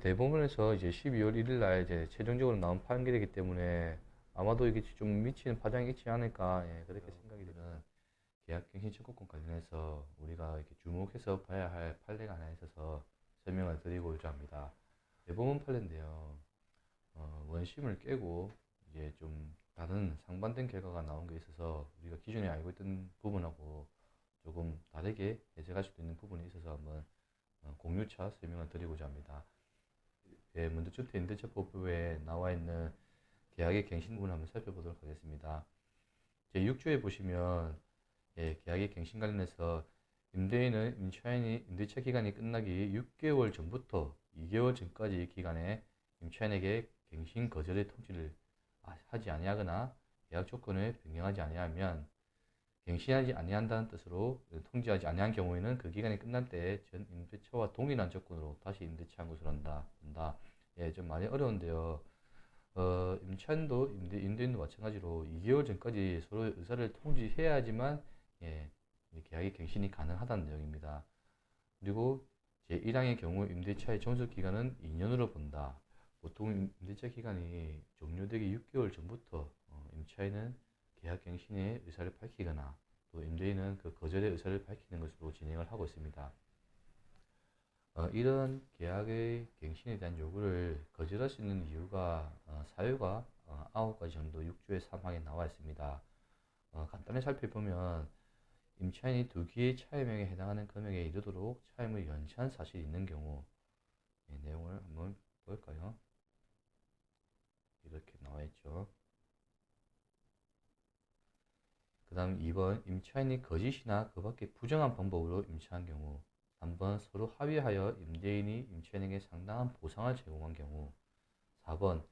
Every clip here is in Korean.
대법원에서 이제 12월 1일 날 이제 최종적으로 나온 판결이기 때문에 아마도 이게 좀 미치는 파장이 있지 않을까, 그렇게 생각이 드는 계약갱신 청구권 관련해서 우리가 이렇게 주목해서 봐야 할 판례가 하나 있어서 설명을 드리고자 합니다. 대법원 판례인데요. 원심을 깨고 이제 좀 다른 상반된 결과가 나온 게 있어서 우리가 기존에 알고 있던 부분하고 조금 다르게 해석할 수도 있는 부분이 있어서 한번 공유차 설명을 드리고자 합니다. 먼저 주택임대차법에 나와 있는 계약의 갱신 부분을 한번 살펴보도록 하겠습니다. 제6조에 보시면 계약의 갱신 관련해서 임대인은 임차인이 임대차 기간이 끝나기 6개월 전부터 2개월 전까지 기간에 임차인에게 갱신 거절의 통지를 하지 아니하거나 계약 조건을 변경하지 아니하면 갱신하지 아니한다는 뜻으로 통지하지 아니한 경우에는 그 기간이 끝날 때 전 임대차와 동일한 조건으로 다시 임대차한 것으로 한다. 좀 많이 어려운데요. 임차인도 임대인도 마찬가지로 2개월 전까지 서로의 의사를 통지해야지만 계약의 갱신이 가능하다는 내용입니다. 그리고 제1항의 경우 임대차의 존속 기간은 2년으로 본다. 보통 임대차 기간이 종료되기 6개월 전부터 임차인은 계약 갱신의 의사를 밝히거나 또 임대인은 그 거절의 의사를 밝히는 것으로 진행을 하고 있습니다. 이런 계약의 갱신에 대한 요구를 거절할 수 있는 이유가 사유가 9가지 정도 6조의 3항에 나와 있습니다. 간단히 살펴보면 임차인이 두 개의 차임액에 해당하는 금액에 이르도록 차임을 연체한 사실이 있는 경우, 내용을 한번 볼까요? 이렇게 나와 있죠. 그 다음 2번 임차인이 거짓이나 그 밖에 부정한 방법으로 임차한 경우. 3번 서로 합의하여 임대인이 임차인에게 상당한 보상을 제공한 경우. 4번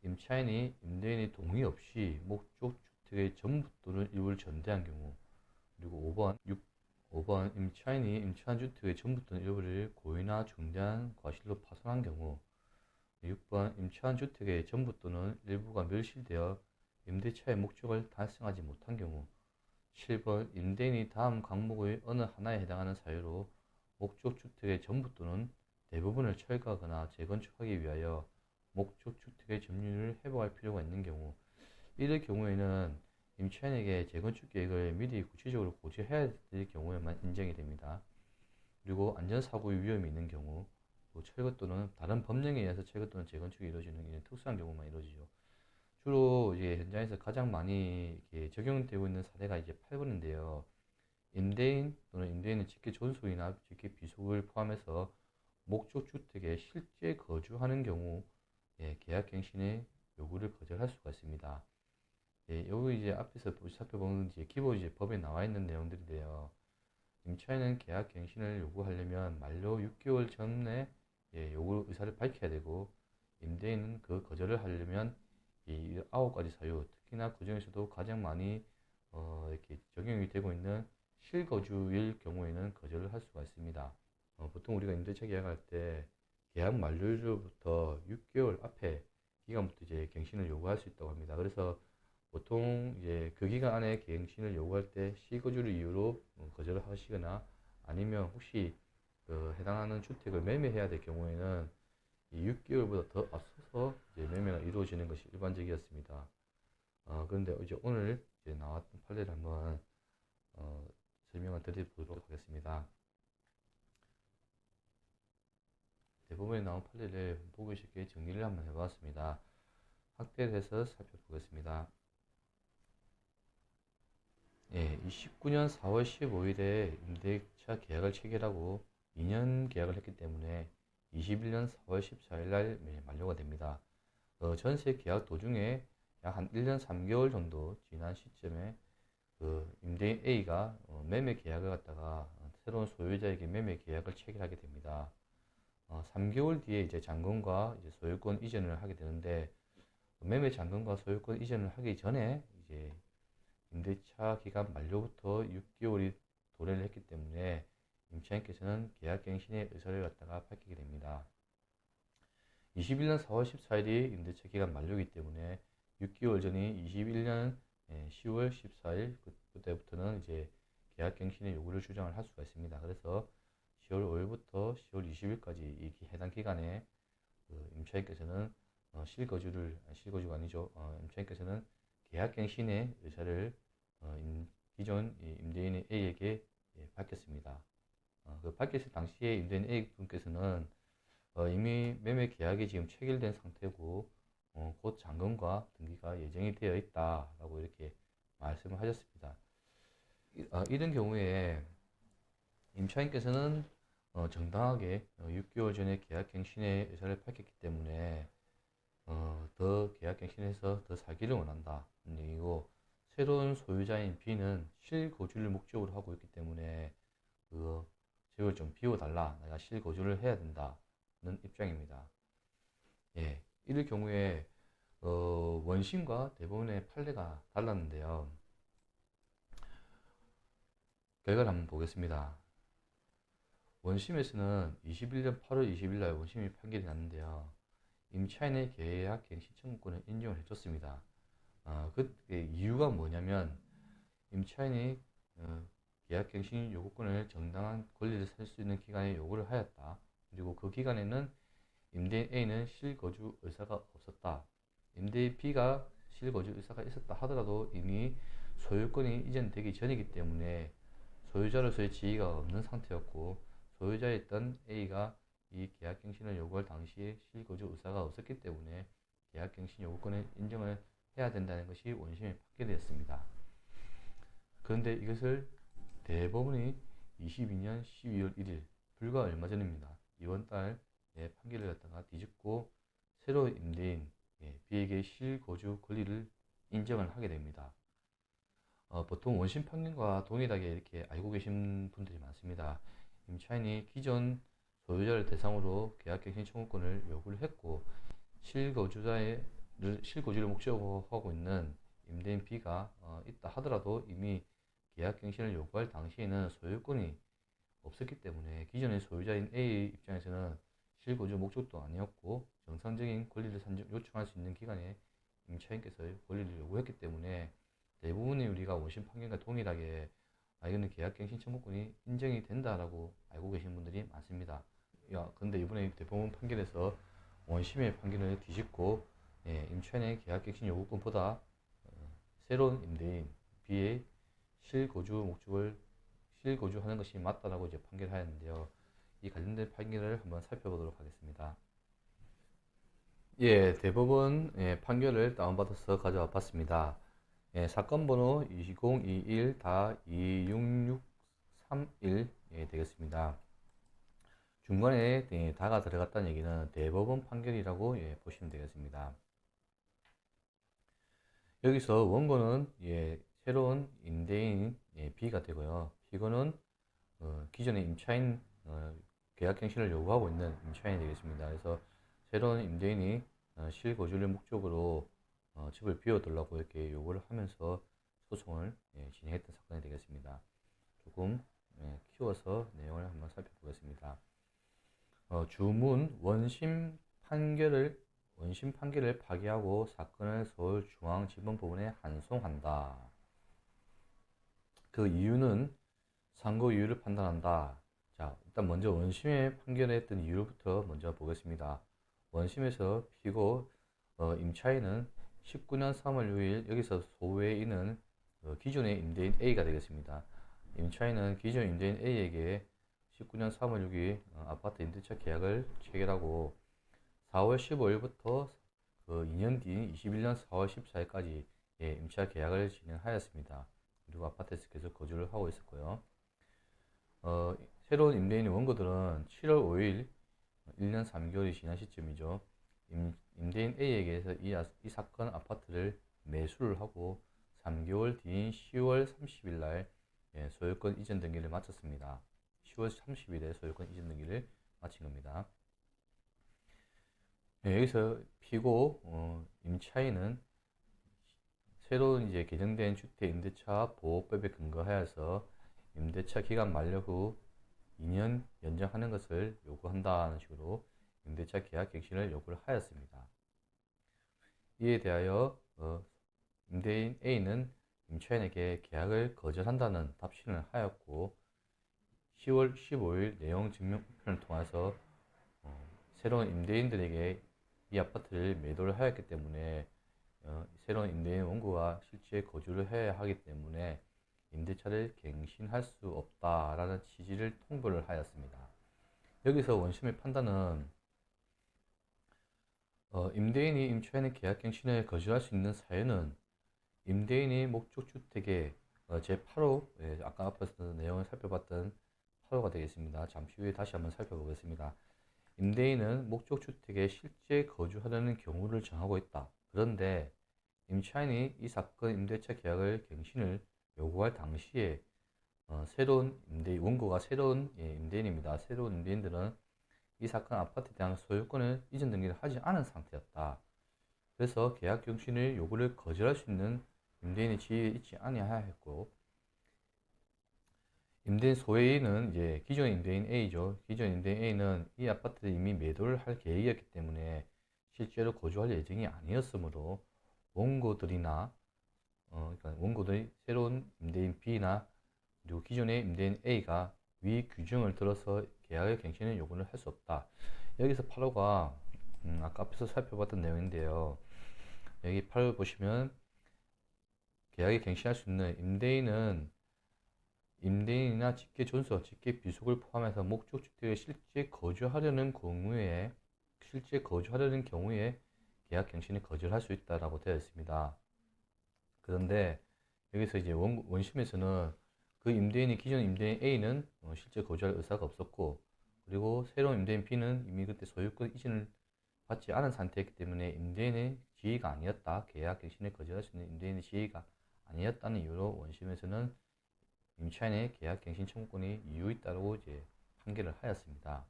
임차인이 임대인의 동의 없이 목적 주택의 전부 또는 일부를 전대한 경우. 그리고 5번 임차인이 임차한 주택의 전부 또는 일부를 고의나 중대한 과실로 파손한 경우. 6번 임차한 주택의 전부 또는 일부가 멸실되어 임대차의 목적을 달성하지 못한 경우. 7번 임대인이 다음 항목의 어느 하나에 해당하는 사유로 목적 주택의 전부 또는 대부분을 철거하거나 재건축하기 위하여 목적 주택의 점유율을 회복할 필요가 있는 경우. 이럴 경우에는 임차인에게 재건축 계획을 미리 구체적으로 고지해야 될 경우에만 인정이 됩니다. 그리고 안전사고의 위험이 있는 경우, 또 철거 또는 다른 법령에 의해서 철거 또는 재건축이 이루어지는 이런 특수한 경우만 이루어지죠. 주로 이제 현장에서 가장 많이 적용되고 있는 사례가 이제 8번인데요. 임대인 또는 임대인의 직계 존속이나 직계 비속을 포함해서 목적 주택에 실제 거주하는 경우 계약갱신의 요구를 거절할 수가 있습니다. 여기 이제 앞에서 살펴보는 기본 법에 나와 있는 내용들인데요. 임차인은 계약갱신을 요구하려면 만료 6개월 전에 요구 의사를 밝혀야 되고, 임대인은 그 거절을 하려면 이 9가지 사유, 특히나 그 중에서도 가장 많이 이렇게 적용이 되고 있는 실거주일 경우에는 거절을 할 수가 있습니다. 보통 우리가 임대차 계약할 때 계약 만료일로부터 6개월 앞에 기간부터 이제 갱신을 요구할 수 있다고 합니다. 그래서 보통 이제 그 기간 안에 갱신을 요구할 때 실거주를 이유로 거절을 하시거나, 아니면 혹시 해당하는 주택을 매매해야 될 경우에는 이 6개월보다 더 앞서서 이제 매매가 이루어지는 것이 일반적이었습니다. 그런데 이제 오늘 이제 나왔던 판례를 한번 설명을 드리도록 하겠습니다. 대법원에 나온 판례를 보기 쉽게 정리를 한번 해보았습니다. 확대를 해서 살펴보겠습니다. 29년 4월 15일에 임대차 계약을 체결하고 2년 계약을 했기 때문에 21년 4월 14일 날 만료가 됩니다. 전세 계약 도중에 약 한 1년 3개월 정도 지난 시점에 임대인 A가 매매 계약을 갖다가 새로운 소유자에게 매매 계약을 체결하게 됩니다. 3개월 뒤에 이제 잔금과 이제 소유권 이전을 하게 되는데, 매매 잔금과 소유권 이전을 하기 전에 이제 임대차 기간 만료부터 6개월이 도래를 했기 때문에 임차인께서는 계약갱신의 의사를 갖다가 밝히게 됩니다. 21년 4월 14일이 임대차 기간 만료이기 때문에 6개월 전이 21년 10월 14일 그때부터는 이제 계약갱신의 요구를 주장을 할 수가 있습니다. 그래서 10월 5일부터 10월 20일까지 이 해당 기간에 임차인께서는 실거주가 아니죠. 임차인께서는 계약갱신의 의사를 기존 임대인 A에게 밝혔습니다. 그 밝혔을 당시에 임대인 A 분께서는 이미 매매 계약이 지금 체결된 상태고 곧 잔금과 등기가 예정이 되어 있다라고 이렇게 말씀을 하셨습니다. 이런 경우에 임차인께서는 정당하게 6개월 전에 계약갱신의 의사를 밝혔기 때문에 더 계약갱신해서 더 살기를 원한다 는 얘기고, 새로운 소유자인 B는 실거주를 목적으로 하고 있기 때문에 그 집을 좀 비워달라, 내가 실거주를 해야 된다는 입장입니다. 예, 이럴 경우에 원심과 대법원의 판례가 달랐는데요. 결과를 한번 보겠습니다. 원심에서는 21년 8월 20일 날 원심이 판결이 났는데요. 임차인의 계약갱신 청구권을 인정을 해줬습니다. 그 이유가 뭐냐면, 임차인이 계약갱신 요구권을 정당한 권리를 살 수 있는 기간에 요구를 하였다. 그리고 그 기간에는 임대인 A는 실거주 의사가 없었다. 임대인 B가 실거주 의사가 있었다 하더라도 이미 소유권이 이전되기 전이기 때문에 소유자로서의 지위가 없는 상태였고, 소유자였던 A가 이 계약갱신을 요구할 당시에 실거주 의사가 없었기 때문에 계약갱신 요구권을 인정을 해야 된다는 것이 원심의 판결이었습니다. 그런데 이것을 대법원이 22년 12월 1일, 불과 얼마 전입니다. 이번 달 판결을 갖다가 뒤집고 새로운 임대인 B에게 실거주 권리를 인정을 하게 됩니다. 보통 원심 판결과 동일하게 이렇게 알고 계신 분들이 많습니다. 임차인이 기존 소유자를 대상으로 계약갱신 청구권을 요구를 했고, 실거주를 목적으로 하고 있는 임대인 B가 있다 하더라도 이미 계약갱신을 요구할 당시에는 소유권이 없었기 때문에 기존의 소유자인 A 입장에서는 실거주 목적도 아니었고 정상적인 권리를 요청할 수 있는 기간에 임차인께서 권리를 요구했기 때문에 대부분의 우리가 원심 판결과 동일하게 이거는 계약갱신 청구권이 인정이 된다라고 알고 계신 분들이 많습니다. 근데 이번에 대법원 판결에서 원심의 판결을 뒤집고 임차인의 계약갱신 요구권보다 새로운 임대인 B의 실거주하는 것이 맞다라고 이제 판결하였는데요. 이 관련된 판결을 한번 살펴보도록 하겠습니다. 대법원 판결을 다운받아서 가져와 봤습니다. 사건 번호 2021-26631 되겠습니다. 중간에 다가 들어갔다는 얘기는 대법원 판결이라고 보시면 되겠습니다. 여기서 원고는 새로운 임대인 B가 되고요. 피고는 기존의 임차인 계약갱신을 요구하고 있는 임차인이 되겠습니다. 그래서 새로운 임대인이 실거주를 목적으로 집을 비워달라고 이렇게 요구를 하면서 소송을 진행했던 사건이 되겠습니다. 조금 키워서 내용을 한번 살펴보겠습니다. 주문 원심 판결을 파기하고 사건을 서울중앙지방법원에 환송한다. 그 이유는 상고 이유를 판단한다. 자, 일단 먼저 원심의 판결했던 이유부터 먼저 보겠습니다. 원심에서 피고 임차인은 19년 3월 6일, 여기서 소외인은 기존의 임대인 A가 되겠습니다. 임차인은 기존 임대인 A에게 19년 3월 6일 아파트 임대차 계약을 체결하고 4월 15일부터 2년 뒤인 21년 4월 14일까지 임차 계약을 진행하였습니다. 그리고 아파트에서 계속 거주를 하고 있었고요. 새로운 임대인의 원고들은 7월 5일 1년 3개월이 지난 시점이죠. 임대인 A에게서 이 사건 아파트를 매수를 하고 3개월 뒤인 10월 30일 날 소유권 이전 등기를 마쳤습니다. 10월 30일에 소유권 이전 등기를 마친 겁니다. 여기서 피고 임차인은 새로운 개정된 주택임대차 보호법에 근거하여서 임대차 기간 만료 후 2년 연장하는 것을 요구한다는 식으로 임대차 계약 갱신을 요구를 하였습니다. 이에 대하여 임대인 A는 임차인에게 계약을 거절한다는 답신을 하였고 10월 15일 내용 증명 우편을 통해서 새로운 임대인들에게 이 아파트를 매도를 하였기 때문에 새로운 임대인 원고가 실제 거주를 해야 하기 때문에 임대차를 갱신할 수 없다라는 취지를 통보를 하였습니다. 여기서 원심의 판단은 임대인이 임차인의 계약갱신을 거절할 수 있는 사유는 임대인이 목적주택의 제8호, 아까 앞에서 내용을 살펴봤던 8호가 되겠습니다. 잠시 후에 다시 한번 살펴보겠습니다. 임대인은 목적주택에 실제 거주하려는 경우를 정하고 있다. 그런데 임차인이 이 사건 임대차 계약을 갱신을 요구할 당시에 새로운 임대인, 원고가 새로운 임대인입니다. 새로운 임대인들은 이 사건 아파트에 대한 소유권을 이전 등기를 하지 않은 상태였다. 그래서 계약 갱신의 요구를 거절할 수 있는 임대인의 지위에 있지 아니하였고, 임대인 소외인은 이제 기존 임대인 A죠. 기존 임대인 A는 이 아파트를 이미 매도를 할 계획이었기 때문에 실제로 거주할 예정이 아니었으므로 원고들이나 그러니까 원고들이 새로운 임대인 B나 그리고 기존의 임대인 A가 위 규정을 들어서 계약의 갱신을 요구를 할 수 없다. 여기서 8호가 아까 앞에서 살펴봤던 내용인데요. 여기 8호 보시면 계약이 갱신할 수 있는 임대인은 임대인이나 직계존속, 직계비속을 포함해서 목적주택에 실제 거주하려는 경우에 계약 갱신을 거절할 수 있다라고 되어 있습니다. 그런데 여기서 이제 원심에서는 그 임대인이 기존 임대인 A는 실제 거주할 의사가 없었고, 그리고 새로운 임대인 B는 이미 그때 소유권 이전을 받지 않은 상태였기 때문에 임대인의 지위가 아니었다. 계약 갱신을 거절할 수 있는 임대인의 지위가 아니었다는 이유로 원심에서는 임차인의 계약 갱신 청구권이 유효했다고 이제 판결을 하였습니다.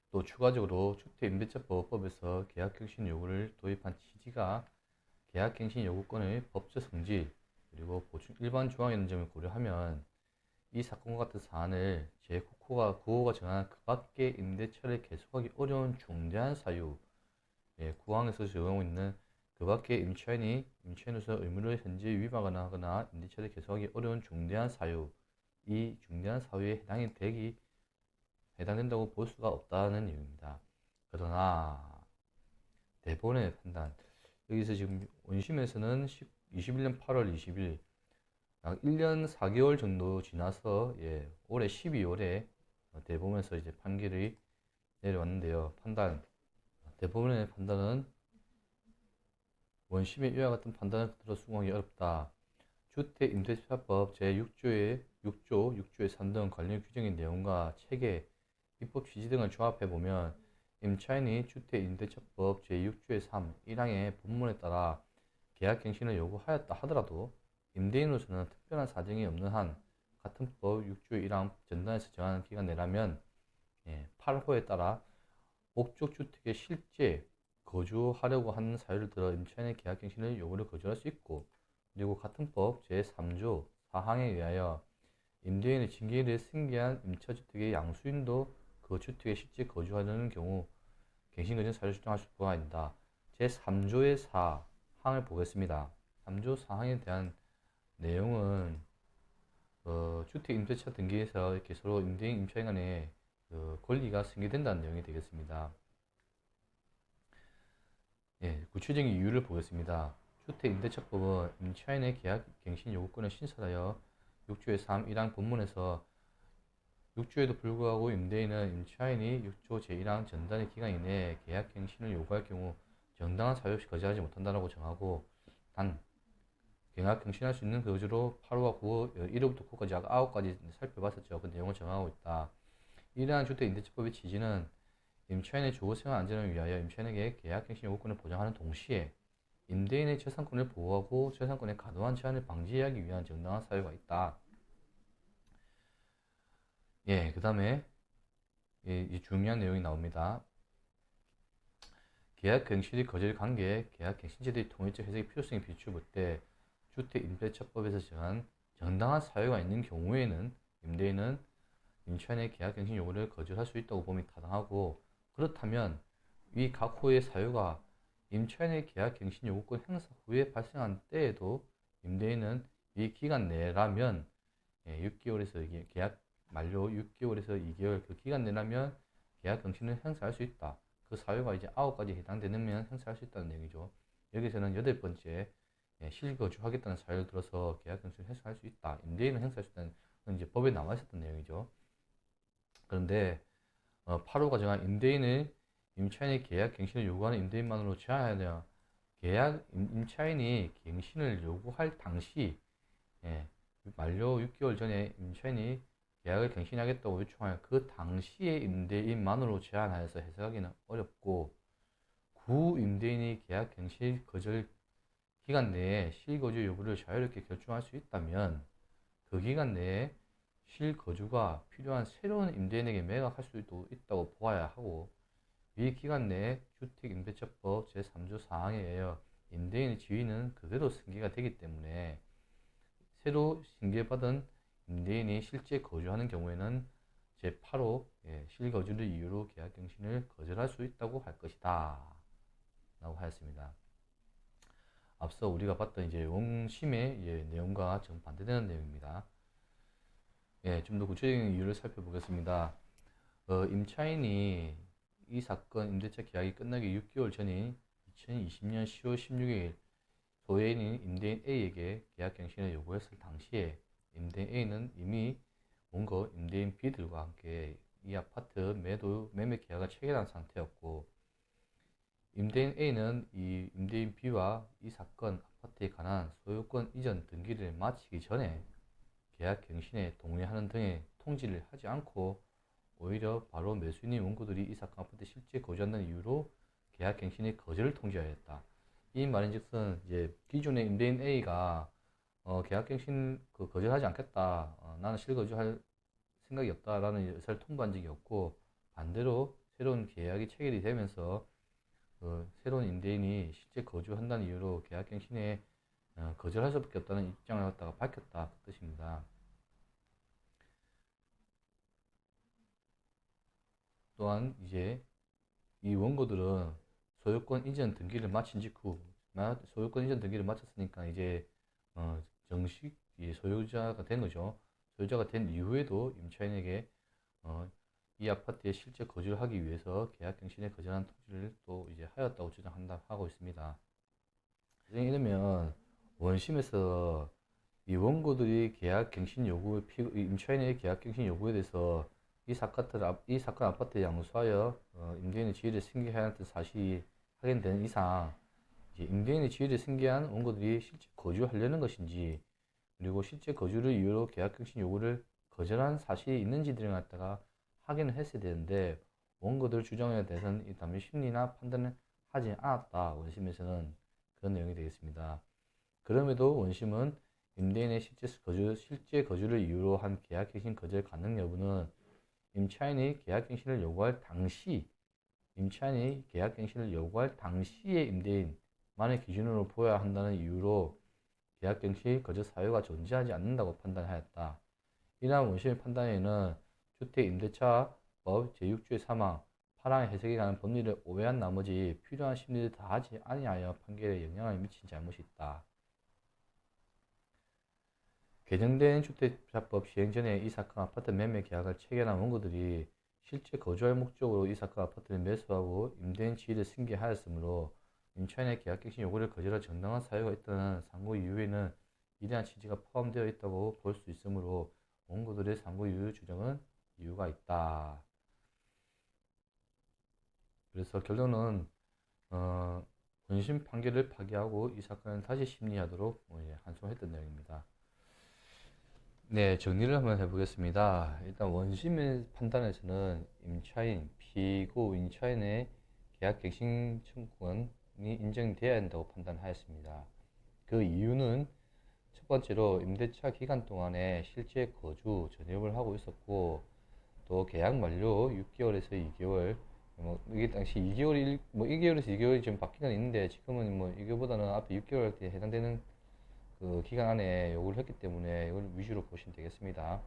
또 추가적으로 주택임대차보호법에서 계약갱신 요구를 도입한 취지가 계약갱신 요구권의 법적 성질 그리고 보충 일반 조항이라는 점을 고려하면 이 사건과 같은 사안을 제9호가 정한 그 밖의 임대차를 계속하기 어려운 중대한 사유, 구항에서 적용하고 있는 그 밖의 임차인으로서 의무를 현재 위반하거나 임대차를 계속하기 어려운 중대한 사유, 이 중대한 사유에 해당된다고 볼 수가 없다는 이유입니다. 그러나 대법원의 판단, 여기서 지금 원심에서는 21년 8월 20일 약 1년 4개월 정도 지나서 올해 12월에 대법원에서 이제 판결이 내려왔는데요. 대법원의 판단은 원심의 이와 같은 판단을 그대로 수긍하기 어렵다. 주택임대차법 제6조의 6조의 3 등 관련 규정의 내용과 체계, 입법 취지 등을 종합해보면 임차인이 주택임대차법 제6조의 3, 1항의 본문에 따라 계약갱신을 요구하였다 하더라도 임대인으로서는 특별한 사정이 없는 한 같은 법 6조의 1항 전단에서 정하는 기간 내라면 8호에 따라 목적주택에 실제 거주하려고 하는 사유를 들어 임차인의 계약갱신을 요구를 거절할 수 있고, 그리고 같은 법 제3조 4항에 의하여 임대인의 징계일에 승계한 임차주택의 양수인도 그 주택에 실제 거주하려는 경우 갱신거절 사유를 주장할 수가 아니다. 제3조의 4항을 보겠습니다. 3조 4항에 대한 내용은 주택임대차 등기에서 이렇게 서로 임대인, 임차인 간의 권리가 승계된다는 내용이 되겠습니다. 구체적인 이유를 보겠습니다. 주택임대차법은 임차인의 계약갱신 요구권을 신설하여 6조의 3, 1항 본문에서 6조에도 불구하고 임대인은 임차인이 6조 제1항 전단의 기간 이내에 계약갱신을 요구할 경우 정당한 사유 없이 거절하지 못한다고 정하고, 단 계약갱신할 수 있는 거주로 8호와 9호, 1호부터 9호까지 약 9가지 살펴봤었죠. 그 내용을 정하고 있다. 이러한 주택임대차법의 취지는 임차인의 주거생활 안전을 위하여 임차인에게 계약갱신 요구권을 보장하는 동시에 임대인의 재산권을 보호하고 재산권의 과도한 제한을 방지하기 위한 정당한 사유가 있다. 그 다음에 이 중요한 내용이 나옵니다. 계약갱신의 거절 관계에 계약갱신제도의 통일적 해석의 필요성이 비추볼 때 주택임대차법에서 정한 정당한 사유가 있는 경우에는 임대인은 임차인의 계약갱신 요구를 거절할 수 있다고 봄이 타당하고, 그렇다면 위 각 호의 사유가 임차인의 계약갱신 요구권 행사 후에 발생한 때에도 임대인은 이 기간 내라면 6개월에서 계약 만료 6개월에서 2개월 그 기간 내라면 계약갱신을 행사할 수 있다. 그 사유가 이제 9가지 해당되면 행사할 수 있다는 얘기죠. 여기서는 8번째 실거주하겠다는 사유를 들어서 계약갱신을 행사할 수 있다. 임대인은 행사할 수 있다는 건 이제 법에 나와 있었던 내용이죠. 그런데 8호가 정한 임대인의 임차인의 계약갱신을 요구하는 임대인만으로 제한해야 되냐. 임차인이 갱신을 요구할 당시 만료 6개월 전에 임차인이 계약을 갱신하겠다고 요청할 그 당시의 임대인만으로 제한하여서 해석하기는 어렵고, 구 임대인이 계약 갱신 거절 기간 내에 실거주 여부를 자유롭게 결정할 수 있다면 그 기간 내에 실거주가 필요한 새로운 임대인에게 매각할 수도 있다고 보아야 하고, 이 기간 내에 주택임대차법 제3조 사항에 의하여 임대인의 지위는 그대로 승계가 되기 때문에 새로 승계받은 임대인이 실제 거주하는 경우에는 제8호 실거주를 이유로 계약갱신을 거절할 수 있다고 할 것이다 라고 하였습니다. 앞서 우리가 봤던 이제 원심의 내용과 정반대되는 내용입니다. 좀 더 구체적인 이유를 살펴보겠습니다. 임차인이 이 사건 임대차 계약이 끝나기 6개월 전인 2020년 10월 16일 소외인인 임대인 A에게 계약갱신을 요구했을 당시에 임대인 A는 이미 원고 임대인 B들과 함께 이 아파트 매매 계약을 체결한 상태였고, 임대인 A는 이 임대인 B와 이 사건 아파트에 관한 소유권 이전 등기를 마치기 전에 계약갱신에 동의하는 등의 통지를 하지 않고 오히려 바로 매수인인 원고들이 이 사건 아파트에 실제 거주한다는 이유로 계약갱신의 거절을 통지하였다. 이 말인즉슨 이제 기존의 임대인 A가 계약갱신 거절하지 않겠다, 나는 실거주할 생각이 없다라는 의사를 통보한 적이 없고, 반대로 새로운 계약이 체결이 되면서 새로운 임대인이 실제 거주한다는 이유로 계약갱신에 거절할 수밖에 없다는 입장을 갖다가 밝혔다 그 뜻입니다. 또한 이제 이 원고들은 소유권 이전 등기를 마친 직후, 소유권 이전 등기를 마쳤으니까 이제 정식 소유자가 된 거죠. 소유자가 된 이후에도 임차인에게 이 아파트에 실제 거주를 하기 위해서 계약갱신에 거절한 통지를 또 이제 하였다고 주장한다 하고 있습니다. 이러면 원심에서 이 원고들이 계약갱신 요구, 임차인의 계약갱신 요구에 대해서 이 사건 아파트에 양수하여 임대인의 지위를 승계해야 할 사실이 확인되는 이상 이제 임대인의 지위를 승계한 원고들이 실제 거주하려는 것인지, 그리고 실제 거주를 이유로 계약갱신 요구를 거절한 사실이 있는지 등을 갖다가 확인을 했어야 되는데, 원고들 주장에 대해서는 이 담임 심리나 판단을 하지 않았다. 원심에서는 그런 내용이 되겠습니다. 그럼에도 원심은 임대인의 실제 거주를 이유로 한 계약갱신 거절 가능 여부는 임차인이 계약갱신을 요구할 당시, 임차인이 계약갱신을 요구할 당시의 임대인만의 기준으로 보여야 한다는 이유로 계약갱신 거절 사유가 존재하지 않는다고 판단하였다. 이러한 원심의 판단에는 주택임대차법 제6조의 3항, 8항의 해석에 관한 법리를 오해한 나머지 필요한 심리를 다하지 아니하여 판결에 영향을 미친 잘못이 있다. 개정된 주택자법 시행 전에 이 사건 아파트 매매 계약을 체결한 원고들이 실제 거주할 목적으로 이 사건 아파트를 매수하고 임대인 지위를 승계하였으므로 임차인의 계약갱신 요구를 거절할 정당한 사유가 있다는 상고 이유에는 이러한 취지가 포함되어 있다고 볼 수 있으므로 원고들의 상고 이유 주장은 이유가 있다. 그래서 결론은 원심 판결을 파기하고 이 사건을 다시 심리하도록 한송했던 내용입니다. 네, 정리를 한번 해보겠습니다. 일단 원심의 판단에서는 피고 임차인의 계약갱신 청구권이 인정되어야 한다고 판단하였습니다. 그 이유는 첫 번째로 임대차 기간 동안에 실제 거주 전입을 하고 있었고, 또 계약 만료 6개월에서 2개월, 이게 당시 1개월에서 2개월이 좀 바뀌는 있는데, 지금은 이거보다는 앞에 6개월에 해당되는 그 기간 안에 요구를 했기 때문에 이걸 위주로 보시면 되겠습니다.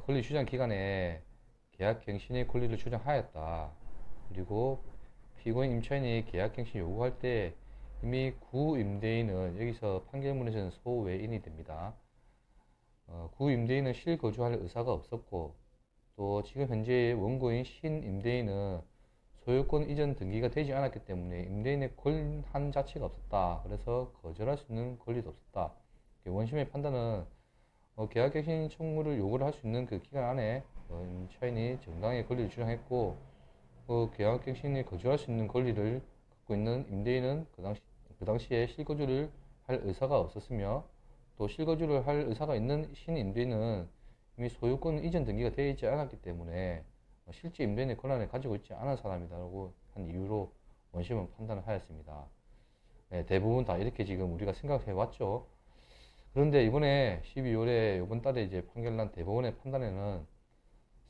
권리 주장 기간에 계약갱신의 권리를 주장하였다. 그리고 피고인 임차인이 계약갱신 요구할 때 이미 구임대인은, 여기서 판결문에서는 소외인이 됩니다. 구임대인은 실거주할 의사가 없었고, 또 지금 현재 원고인 신임대인은 소유권 이전 등기가 되지 않았기 때문에 임대인의 권한 자체가 없었다. 그래서 거절할 수 있는 권리도 없었다. 원심의 판단은 계약갱신 청구를 요구를 할 수 있는 그 기간 안에 임차인이 정당하게 권리를 주장했고 계약갱신을 거절할 수 있는 권리를 갖고 있는 임대인은 그 당시에 실거주를 할 의사가 없었으며 또 실거주를 할 의사가 있는 신임대인은 이미 소유권 이전 등기가 되어 있지 않았기 때문에 실제 임대인의 권한을 가지고 있지 않은 사람이다라고 한 이유로 원심은 판단을 하였습니다. 네, 대부분 다 이렇게 지금 우리가 생각해 왔죠. 그런데 이번에 12월에 이번 달에 이제 판결난 대법원의 판단에는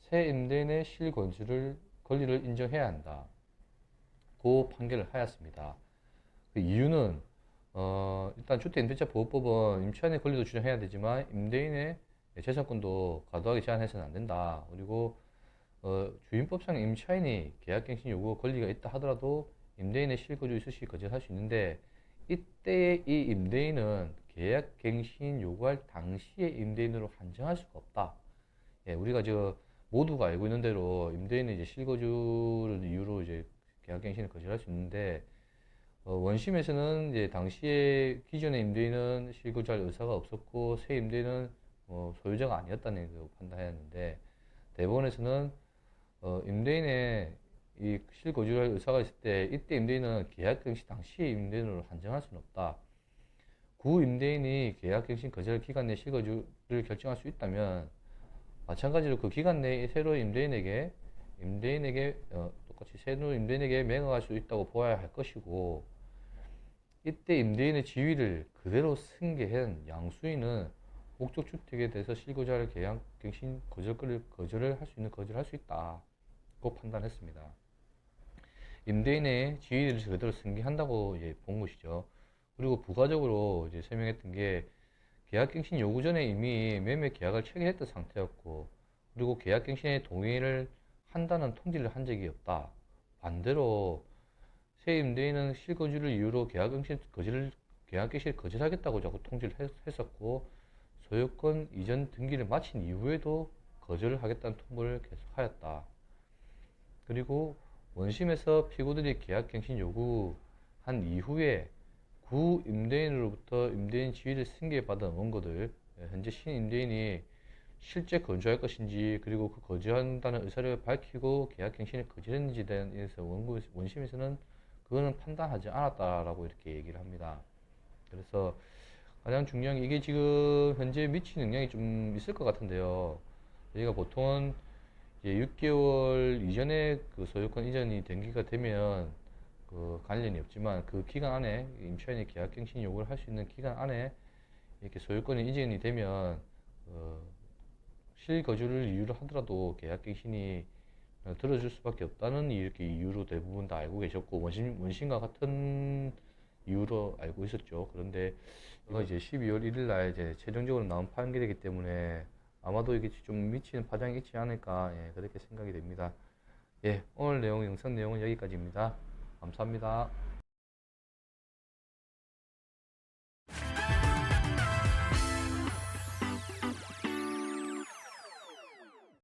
새 임대인의 실거주를 권리를 인정해야 한다. 고 판결을 하였습니다. 그 이유는 일단 주택임대차보호법은 임차인의 권리도 주장해야 되지만 임대인의 재산권도 과도하게 제한해서는 안 된다. 그리고 주임법상 임차인이 계약갱신 요구 권리가 있다 하더라도 임대인의 실거주 있을 시 거절할 수 있는데 이때의 이 임대인은 계약갱신 요구할 당시의 임대인으로 한정할 수가 없다. 예, 우리가 모두가 알고 있는 대로 임대인은 이제 실거주를 이유로 이제 계약갱신을 거절할 수 있는데 원심에서는 이제 당시에 기존의 임대인은 실거주할 의사가 없었고 새 임대인은 소유자가 아니었다는 그 판단하였는데 대법원에서는 임대인의 이 실거주할 의사가 있을 때 이때 임대인은 계약갱신 당시의 임대인으로 한정할 수는 없다. 구 임대인이 계약갱신 거절 기간 내 실거주를 결정할 수 있다면 마찬가지로 그 기간 내에 새로 임대인에게 똑같이 새로 임대인에게 매각할 수 있다고 보아야 할 것이고 이때 임대인의 지위를 그대로 승계한 양수인은 목적주택에 대해서 실거주할 계약갱신 거절을 할 수 있는 거절할 수 있다고 판단했습니다. 임대인의 지위를 그대로 승계한다고 이제 본 것이죠. 그리고 부가적으로 이제 설명했던 게 계약갱신 요구 전에 이미 매매 계약을 체결했던 상태였고 그리고 계약갱신에 동의를 한다는 통지를 한 적이 없다. 반대로 새 임대인은 실거주를 이유로 계약갱신을 거절하겠다고 자꾸 통지를 했었고 소유권 이전 등기를 마친 이후에도 거절을 하겠다는 통보를 계속하였다. 그리고 원심에서 피고들이 계약갱신 요구한 이후에 구 임대인으로부터 임대인 지위를 승계받은 원고들 현재 신임대인이 실제 거주할 것인지 그리고 그 거주한다는 의사를 밝히고 계약갱신을 거절했는지에 대해서 원심에서는 그거는 판단하지 않았다라고 이렇게 얘기를 합니다. 그래서 가장 중요한 게 이게 지금 현재 미치는 영향이 좀 있을 것 같은데요. 저희가 보통은 6개월 이전에 그 소유권 이전이 등기가 되면 그 관련이 없지만 그 기간 안에 임차인이 계약갱신 요구를 할 수 있는 기간 안에 이렇게 소유권이 이전이 되면 실거주를 이유로 하더라도 계약갱신이 들어줄 수밖에 없다는 이렇게 이유로 대부분 다 알고 계셨고 원심과 같은 이유로 알고 있었죠. 그런데 이거 이제 12월 1일 날 이제 최종적으로 나온 판결이기 때문에 아마도 이게 좀 미치는 파장이 있지 않을까 그렇게 생각이 됩니다. 예, 오늘 영상 내용은 여기까지입니다. 감사합니다.